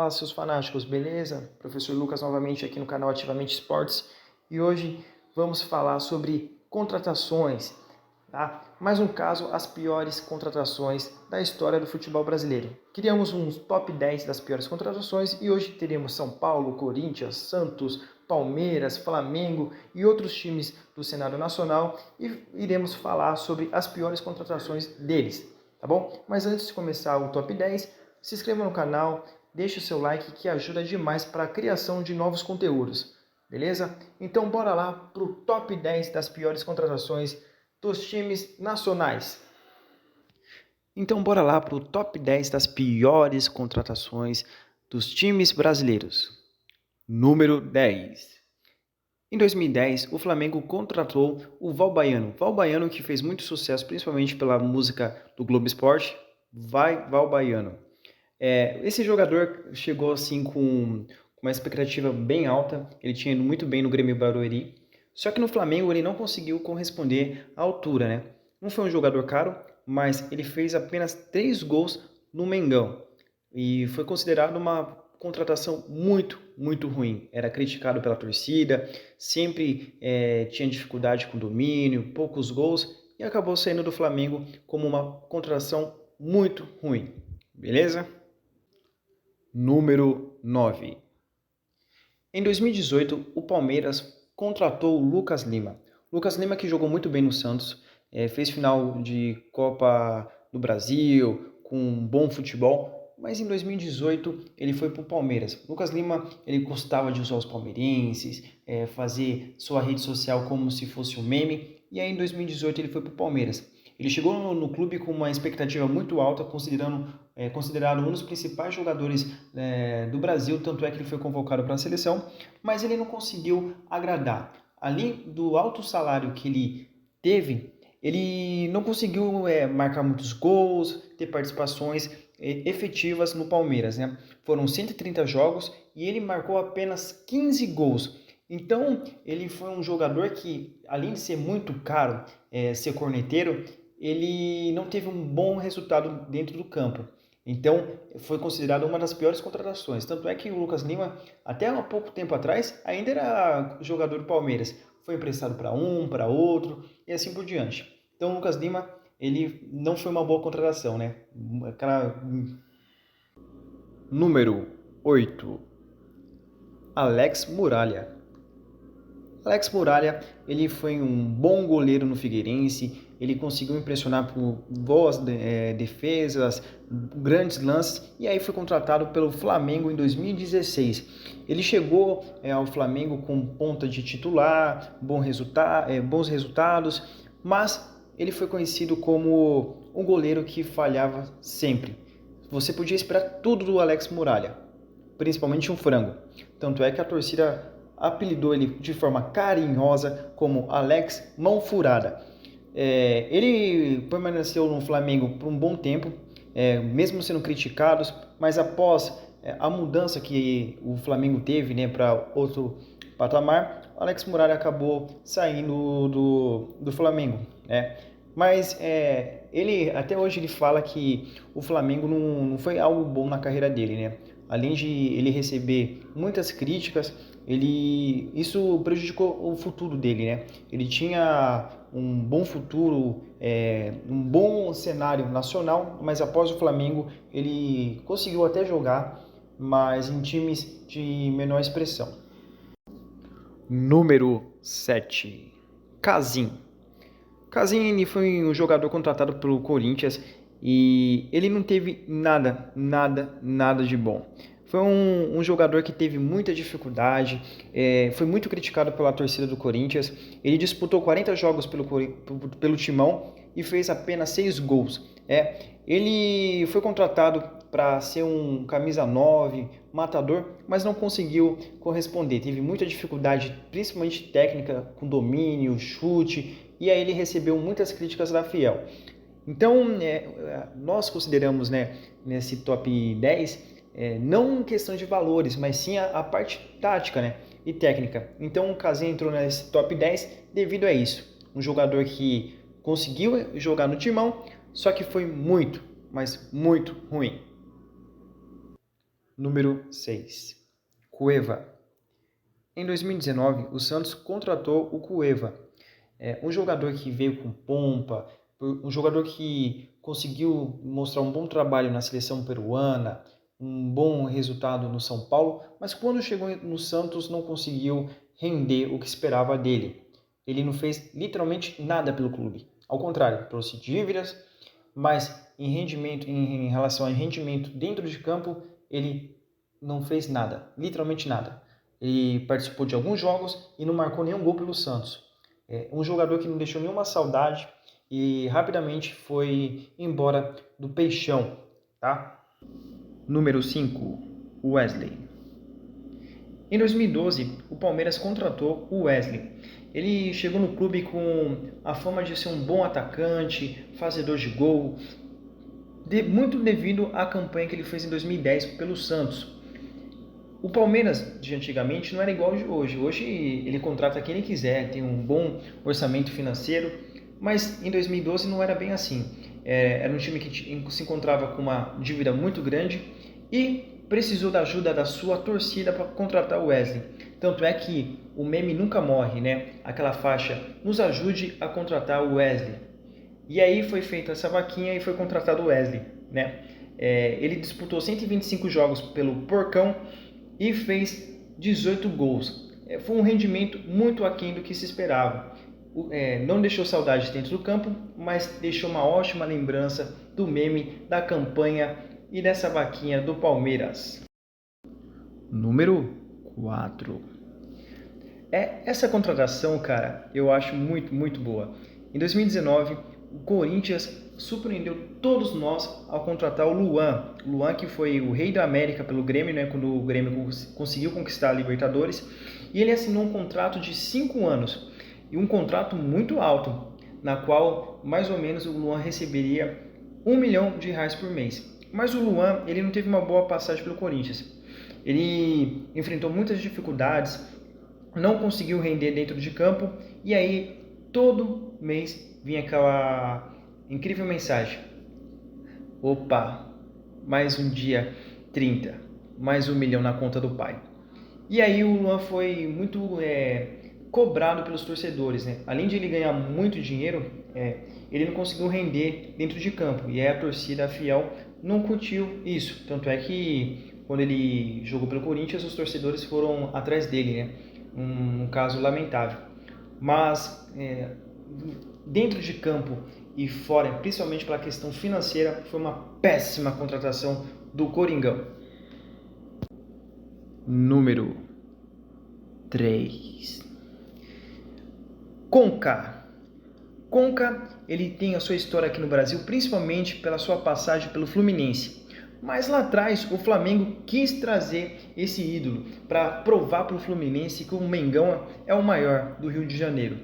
Fala, seus fanáticos, beleza? Professor Lucas novamente aqui no canal Ativamente Esportes e hoje vamos falar sobre contratações, tá? Mais um caso, as piores contratações da história do futebol brasileiro. Criamos um top 10 das piores contratações e hoje teremos São Paulo, Corinthians, Santos, Palmeiras, Flamengo e outros times do cenário nacional e iremos falar sobre as piores contratações deles, tá bom? Mas antes de começar o top 10, se inscreva no canal, deixe o seu like que ajuda demais para a criação de novos conteúdos, beleza? Então bora lá para o top 10 das piores contratações dos times nacionais. Então bora lá para o top 10 das piores contratações dos times brasileiros. Número 10. Em 2010, o Flamengo contratou o Val Baiano. Val Baiano que fez muito sucesso, principalmente pela música do Globo Esporte, Vai Val Baiano. Esse jogador chegou assim com uma expectativa bem alta, ele tinha ido muito bem no Grêmio Barueri, só que no Flamengo ele não conseguiu corresponder à altura, né? Não foi um jogador caro, mas ele fez apenas 3 gols no Mengão e foi considerado uma contratação muito ruim. Era criticado pela torcida, sempre tinha dificuldade com domínio, poucos gols e acabou saindo do Flamengo como uma contratação muito ruim, beleza? Número 9. Em 2018, o Palmeiras contratou o Lucas Lima. Lucas Lima que jogou muito bem no Santos, fez final de Copa do Brasil, com um bom futebol, mas em 2018 ele foi para o Palmeiras. Lucas Lima ele gostava de usar os palmeirenses, fazer sua rede social como se fosse um meme, e aí em 2018 ele foi para o Palmeiras. Ele chegou no clube com uma expectativa muito alta, considerado um dos principais jogadores do Brasil, tanto é que ele foi convocado para a seleção, mas ele não conseguiu agradar. Além do alto salário que ele teve, ele não conseguiu marcar muitos gols, ter participações efetivas no Palmeiras, né? Foram 130 jogos e ele marcou apenas 15 gols. Então, ele foi um jogador que, além de ser muito caro, ser corneteiro, ele não teve um bom resultado dentro do campo. Então, foi considerado uma das piores contratações. Tanto é que o Lucas Lima, até há pouco tempo atrás, ainda era jogador do Palmeiras. Foi emprestado para um, para outro e assim por diante. Então, o Lucas Lima, ele não foi uma boa contratação, né? Número 8. Alex Muralha. Alex Muralha, ele foi um bom goleiro no Figueirense, ele conseguiu impressionar por boas defesas, grandes lances, e aí foi contratado pelo Flamengo em 2016. Ele chegou ao Flamengo com ponta de titular, bons resultados, mas ele foi conhecido como um goleiro que falhava sempre. Você podia esperar tudo do Alex Muralha, principalmente um frango. Tanto é que a torcida apelidou ele de forma carinhosa como Alex Mão Furada. Ele permaneceu no Flamengo por um bom tempo, mesmo sendo criticado, mas após a mudança que o Flamengo teve, né, para outro patamar, Alex Muralha acabou saindo do Flamengo, né? Mas ele até hoje ele fala que o Flamengo não foi algo bom na carreira dele, né? Além de ele receber muitas críticas, isso prejudicou o futuro dele, né? Ele tinha um bom futuro, um bom cenário nacional, mas após o Flamengo ele conseguiu até jogar, mas em times de menor expressão. Número 7. Casim. Casim foi um jogador contratado pelo Corinthians e ele não teve nada de bom. Foi um jogador que teve muita dificuldade, foi muito criticado pela torcida do Corinthians. Ele disputou 40 jogos pelo Timão e fez apenas 6 gols. Ele foi contratado para ser um camisa 9, matador, mas não conseguiu corresponder. Teve muita dificuldade, principalmente técnica, com domínio, chute, e aí ele recebeu muitas críticas da Fiel. Então, nós consideramos, né, nesse top 10, não questão de valores, mas sim a parte tática, né, e técnica. Então, o Casim entrou nesse top 10 devido a isso. Um jogador que conseguiu jogar no Timão, só que foi muito, mas muito ruim. Número 6. Cueva. Em 2019, o Santos contratou o Cueva, um jogador que veio com pompa, um jogador que conseguiu mostrar um bom trabalho na seleção peruana, um bom resultado no São Paulo, mas quando chegou no Santos não conseguiu render o que esperava dele. Ele não fez literalmente nada pelo clube. Ao contrário, trouxe dívidas, mas em relação a rendimento dentro de campo, ele não fez nada, literalmente nada. Ele participou de alguns jogos e não marcou nenhum gol pelo Santos. Um jogador que não deixou nenhuma saudade e rapidamente foi embora do Peixão, tá? Número 5, Wesley. Em 2012, o Palmeiras contratou o Wesley. Ele chegou no clube com a fama de ser um bom atacante, fazedor de gol, muito devido à campanha que ele fez em 2010 pelo Santos. O Palmeiras de antigamente não era igual ao de hoje. Hoje ele contrata quem ele quiser, tem um bom orçamento financeiro, mas em 2012 não era bem assim. Era um time que se encontrava com uma dívida muito grande e precisou da ajuda da sua torcida para contratar o Wesley. Tanto é que o meme nunca morre, né? Aquela faixa, nos ajude a contratar o Wesley. E aí foi feita essa vaquinha e foi contratado o Wesley, né? Ele disputou 125 jogos pelo Porcão e fez 18 gols. Foi um rendimento muito aquém do que se esperava. Não deixou saudades dentro do campo, mas deixou uma ótima lembrança do meme, da campanha e dessa vaquinha do Palmeiras. Número 4. Essa contratação, cara, eu acho muito, muito boa. Em 2019, o Corinthians surpreendeu todos nós ao contratar o Luan. Luan, que foi o rei da América pelo Grêmio, né, quando o Grêmio conseguiu conquistar a Libertadores. E ele assinou um contrato de 5 anos. E um contrato muito alto, na qual mais ou menos o Luan receberia R$1 milhão por mês. Mas o Luan, ele não teve uma boa passagem pelo Corinthians. Ele enfrentou muitas dificuldades, não conseguiu render dentro de campo, e aí todo mês vinha aquela incrível mensagem: opa, mais um dia 30, mais R$1 milhão na conta do pai. E aí o Luan foi muito cobrado pelos torcedores, né? Além de ele ganhar muito dinheiro, ele não conseguiu render dentro de campo, e aí a torcida fiel não curtiu isso. Tanto é que quando ele jogou pelo Corinthians, os torcedores foram atrás dele, né? Um caso lamentável. Mas dentro de campo e fora, principalmente pela questão financeira, foi uma péssima contratação do Coringão. Número 3. Conca. Conca, ele tem a sua história aqui no Brasil, principalmente pela sua passagem pelo Fluminense. Mas lá atrás, o Flamengo quis trazer esse ídolo para provar para o Fluminense que o Mengão é o maior do Rio de Janeiro.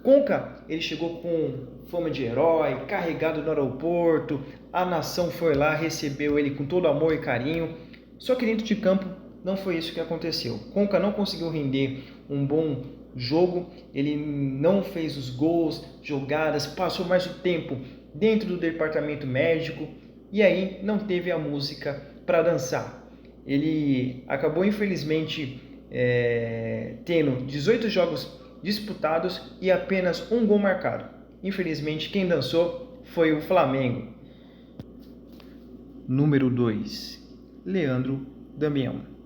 Conca, ele chegou com fama de herói, carregado no aeroporto, a nação foi lá, recebeu ele com todo amor e carinho, só que dentro de campo não foi isso que aconteceu. Conca não conseguiu render um bom jogo, ele não fez os gols, jogadas, passou mais o tempo dentro do departamento médico e aí não teve a música para dançar. Ele acabou infelizmente tendo 18 jogos disputados e apenas um gol marcado. Infelizmente, quem dançou foi o Flamengo. Número 2. Leandro Damião.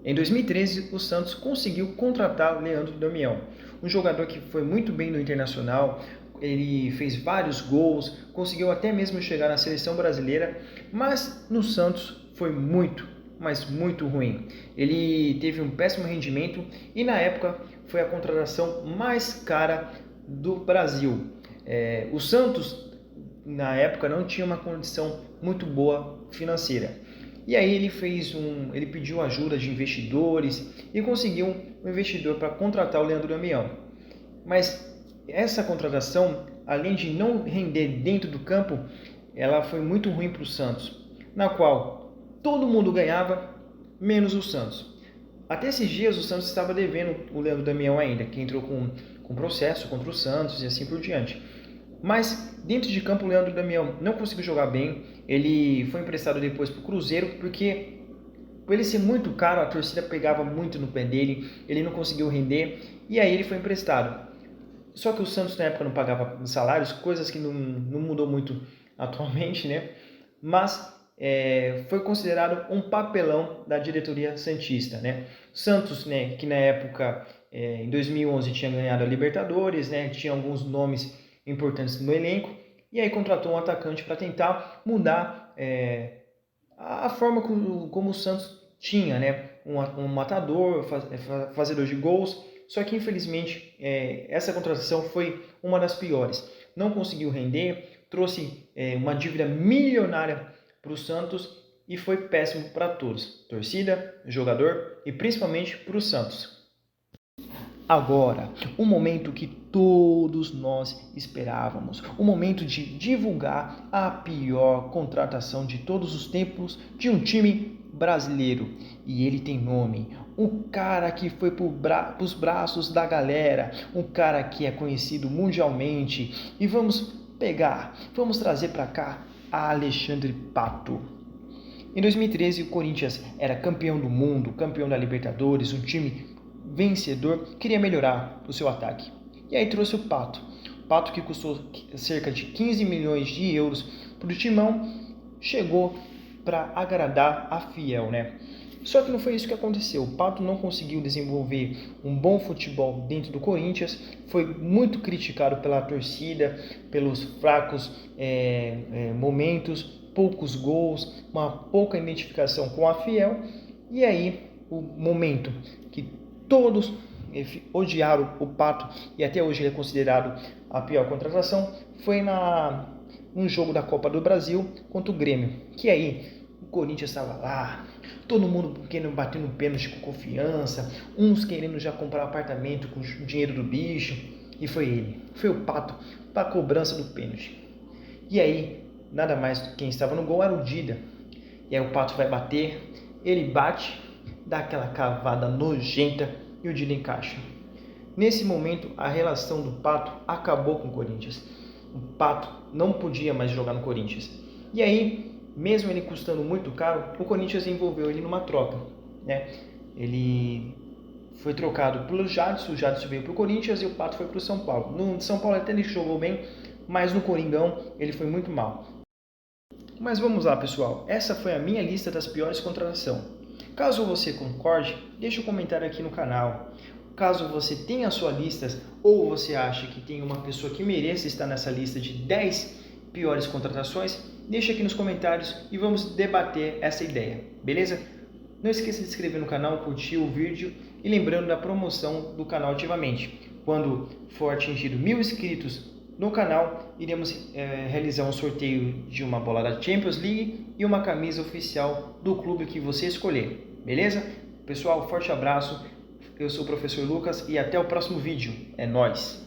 Em 2013, o Santos conseguiu contratar Leandro Damião, um jogador que foi muito bem no Internacional. Ele fez vários gols, conseguiu até mesmo chegar na seleção brasileira, mas no Santos foi muito, mas muito ruim. Ele teve um péssimo rendimento e na época foi a contratação mais cara do Brasil. O Santos na época não tinha uma condição muito boa financeira. E aí ele pediu ajuda de investidores e conseguiu um investidor para contratar o Leandro Damião. Mas essa contratação, além de não render dentro do campo, ela foi muito ruim para o Santos, na qual todo mundo ganhava, menos o Santos. Até esses dias o Santos estava devendo o Leandro Damião ainda, que entrou com processo contra o Santos e assim por diante. Mas dentro de campo o Leandro Damião não conseguiu jogar bem, ele foi emprestado depois para o Cruzeiro porque por ele ser muito caro, a torcida pegava muito no pé dele, ele não conseguiu render e aí ele foi emprestado. Só que o Santos na época não pagava salários, coisas que não mudou muito atualmente, né? Mas foi considerado um papelão da diretoria santista, né? Santos, né, que na época, em 2011, tinha ganhado a Libertadores, né? Tinha alguns nomes importantes no elenco, e aí contratou um atacante para tentar mudar a forma como o Santos tinha, né? Um matador, fazedor de gols. Só que infelizmente essa contratação foi uma das piores. Não conseguiu render, trouxe uma dívida milionária para o Santos e foi péssimo para todos, torcida, jogador e principalmente para o Santos. Agora, o momento que todos nós esperávamos, o momento de divulgar a pior contratação de todos os tempos de um time brasileiro. E ele tem nome, um cara que foi para os braços da galera, um cara que é conhecido mundialmente. E vamos trazer para cá a Alexandre Pato. Em 2013, o Corinthians era campeão do mundo, campeão da Libertadores, um time vencedor, queria melhorar o seu ataque. E aí trouxe o Pato. Pato, que custou cerca de 15 milhões de euros para o Timão, chegou para agradar a Fiel, né? Só que não foi isso que aconteceu. O Pato não conseguiu desenvolver um bom futebol dentro do Corinthians, foi muito criticado pela torcida, pelos fracos momentos, poucos gols, uma pouca identificação com a Fiel. E aí, o momento que todos odiaram o Pato, e até hoje ele é considerado a pior contratação, foi num jogo da Copa do Brasil contra o Grêmio, que aí o Corinthians estava lá, todo mundo querendo bater no pênalti com confiança, uns querendo já comprar apartamento com o dinheiro do bicho, e foi ele, foi o Pato, para a cobrança do pênalti. E aí, nada mais, quem estava no gol era o Dida, e aí o Pato vai bater, ele bate, dá aquela cavada nojenta e o Dida encaixa. Nesse momento, a relação do Pato acabou com o Corinthians. O Pato não podia mais jogar no Corinthians. E aí, mesmo ele custando muito caro, o Corinthians envolveu ele numa troca, né? Ele foi trocado pelo Jadson, o Jadson veio para o Corinthians e o Pato foi para o São Paulo. No São Paulo até ele jogou bem, mas no Coringão ele foi muito mal. Mas vamos lá, pessoal. Essa foi a minha lista das piores contratações. Caso você concorde, deixe um comentário aqui no canal. Caso você tenha a sua lista ou você acha que tem uma pessoa que mereça estar nessa lista de 10 piores contratações, deixe aqui nos comentários e vamos debater essa ideia, beleza? Não esqueça de se inscrever no canal, curtir o vídeo e lembrando da promoção do canal ativamente. Quando for atingido 1000 inscritos no canal, iremos realizar um sorteio de uma bola da Champions League e uma camisa oficial do clube que você escolher, beleza? Pessoal, forte abraço, eu sou o professor Lucas e até o próximo vídeo, é nóis!